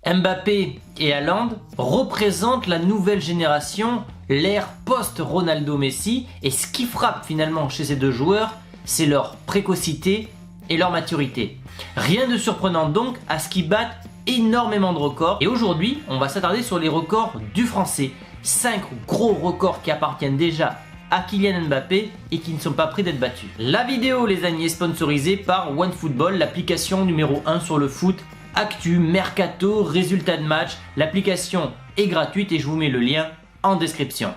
Mbappé et Haaland représentent la nouvelle génération, l'ère post-Ronaldo-Messi, et ce qui frappe finalement chez ces deux joueurs, c'est leur précocité et leur maturité. Rien de surprenant donc à ce qu'ils battent énormément de records, et aujourd'hui on va s'attarder sur les records du français. 5 gros records qui appartiennent déjà à Kylian Mbappé et qui ne sont pas prêts d'être battus. La vidéo les amis est sponsorisée par OneFootball, l'application numéro 1 sur le foot. Actu, mercato, résultats de match, l'application est gratuite et je vous mets le lien en description.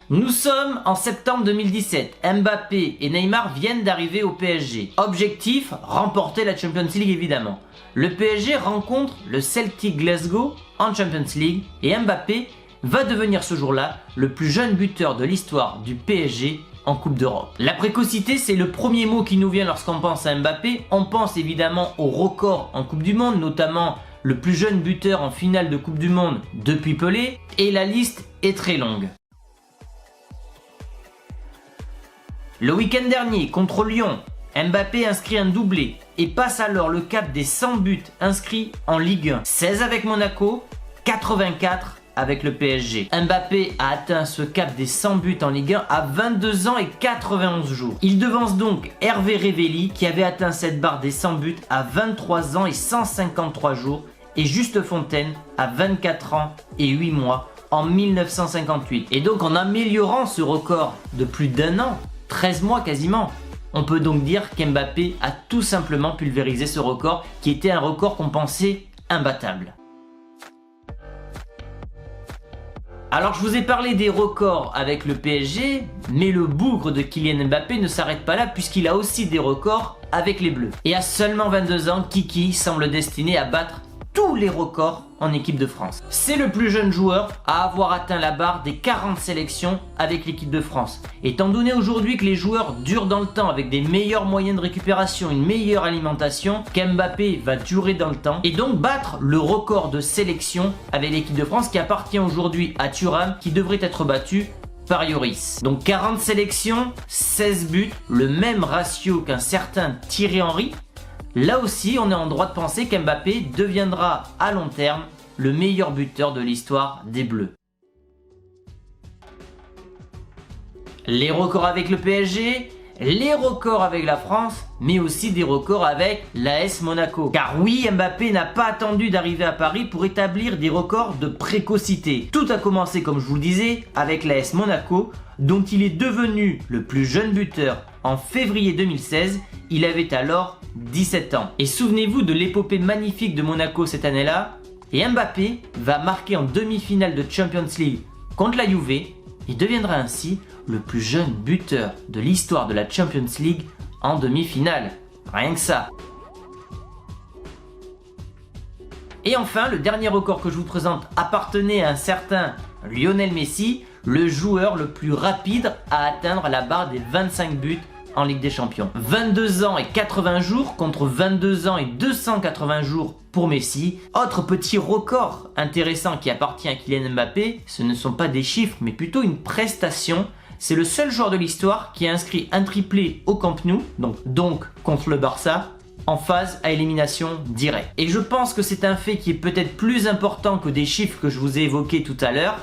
Nous sommes en septembre 2017, Mbappé et Neymar viennent d'arriver au PSG. Objectif, remporter la Champions League évidemment. Le PSG rencontre le Celtic Glasgow en Champions League et Mbappé va devenir ce jour-là le plus jeune buteur de l'histoire du PSG en Coupe d'Europe. La précocité, c'est le premier mot qui nous vient lorsqu'on pense à Mbappé. On pense évidemment au record en Coupe du Monde, notamment le plus jeune buteur en finale de Coupe du Monde depuis Pelé, et la liste est très longue. Le week-end dernier, contre Lyon, Mbappé inscrit un doublé et passe alors le cap des 100 buts inscrits en Ligue 1. 16 avec Monaco, 84 avec le PSG. Mbappé a atteint ce cap des 100 buts en Ligue 1 à 22 ans et 91 jours. Il devance donc Hervé Révelli qui avait atteint cette barre des 100 buts à 23 ans et 153 jours et Juste Fontaine à 24 ans et 8 mois en 1958. Et donc en améliorant ce record de plus d'un an, 13 mois quasiment, on peut donc dire qu'Mbappé a tout simplement pulvérisé ce record qui était un record qu'on pensait imbattable. Alors je vous ai parlé des records avec le PSG, mais le bougre de Kylian Mbappé ne s'arrête pas là puisqu'il a aussi des records avec les Bleus. Et à seulement 22 ans, Kiki semble destiné à battre tous les records en équipe de France. C'est le plus jeune joueur à avoir atteint la barre des 40 sélections avec l'équipe de France. Étant donné aujourd'hui que les joueurs durent dans le temps avec des meilleurs moyens de récupération, une meilleure alimentation, qu'Mbappé va durer dans le temps et donc battre le record de sélection avec l'équipe de France qui appartient aujourd'hui à Thuram, qui devrait être battu par Lloris. Donc 40 sélections, 16 buts, le même ratio qu'un certain Thierry Henry. Là aussi, on est en droit de penser qu'Mbappé deviendra à long terme le meilleur buteur de l'histoire des Bleus. Les records avec le PSG, les records avec la France, mais aussi des records avec l'AS Monaco. Car oui, Mbappé n'a pas attendu d'arriver à Paris pour établir des records de précocité. Tout a commencé, comme je vous le disais, avec l'AS Monaco, dont il est devenu le plus jeune buteur en février 2016. Il avait alors 17 ans. Et souvenez-vous de l'épopée magnifique de Monaco cette année-là. Et Mbappé va marquer en demi-finale de Champions League contre la Juve et deviendra ainsi le plus jeune buteur de l'histoire de la Champions League en demi-finale. Rien que ça. Et enfin, le dernier record que je vous présente appartenait à un certain Lionel Messi, le joueur le plus rapide à atteindre la barre des 25 buts en Ligue des Champions. 22 ans et 80 jours contre 22 ans et 280 jours pour Messi. Autre petit record intéressant qui appartient à Kylian Mbappé, ce ne sont pas des chiffres mais plutôt une prestation. C'est le seul joueur de l'histoire qui a inscrit un triplé au Camp Nou, donc contre le Barça, en phase à élimination directe. Et je pense que c'est un fait qui est peut-être plus important que des chiffres que je vous ai évoqués tout à l'heure.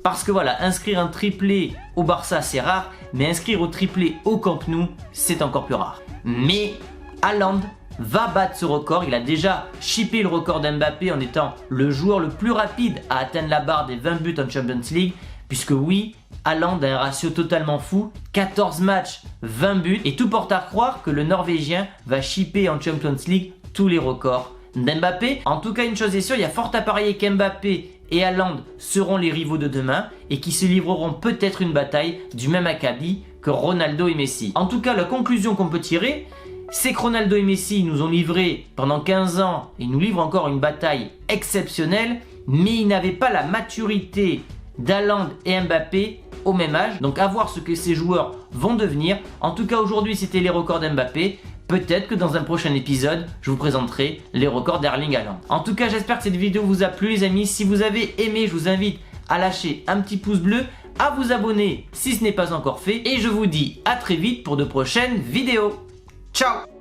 Parce que voilà, inscrire un triplé au Barça c'est rare, mais inscrire au triplé au Camp Nou c'est encore plus rare. Mais Haaland va battre ce record, il a déjà chippé le record d'Mbappé en étant le joueur le plus rapide à atteindre la barre des 20 buts en Champions League, puisque oui, Haaland a un ratio totalement fou, 14 matchs, 20 buts, et tout porte à croire que le Norvégien va chipper en Champions League tous les records d'Mbappé. En tout cas, une chose est sûre, il y a fort à parier qu'Mbappé et Haaland seront les rivaux de demain et qui se livreront peut-être une bataille du même acabit que Ronaldo et Messi. En tout cas, la conclusion qu'on peut tirer, c'est que Ronaldo et Messi nous ont livré pendant 15 ans et nous livrent encore une bataille exceptionnelle, mais ils n'avaient pas la maturité d'Haaland et Mbappé au même âge. Donc à voir ce que ces joueurs vont devenir. En tout cas, aujourd'hui, c'était les records d'Mbappé. Peut-être que dans un prochain épisode, je vous présenterai les records d'Erling Haaland. En tout cas, j'espère que cette vidéo vous a plu les amis. Si vous avez aimé, je vous invite à lâcher un petit pouce bleu, à vous abonner si ce n'est pas encore fait. Et je vous dis à très vite pour de prochaines vidéos. Ciao!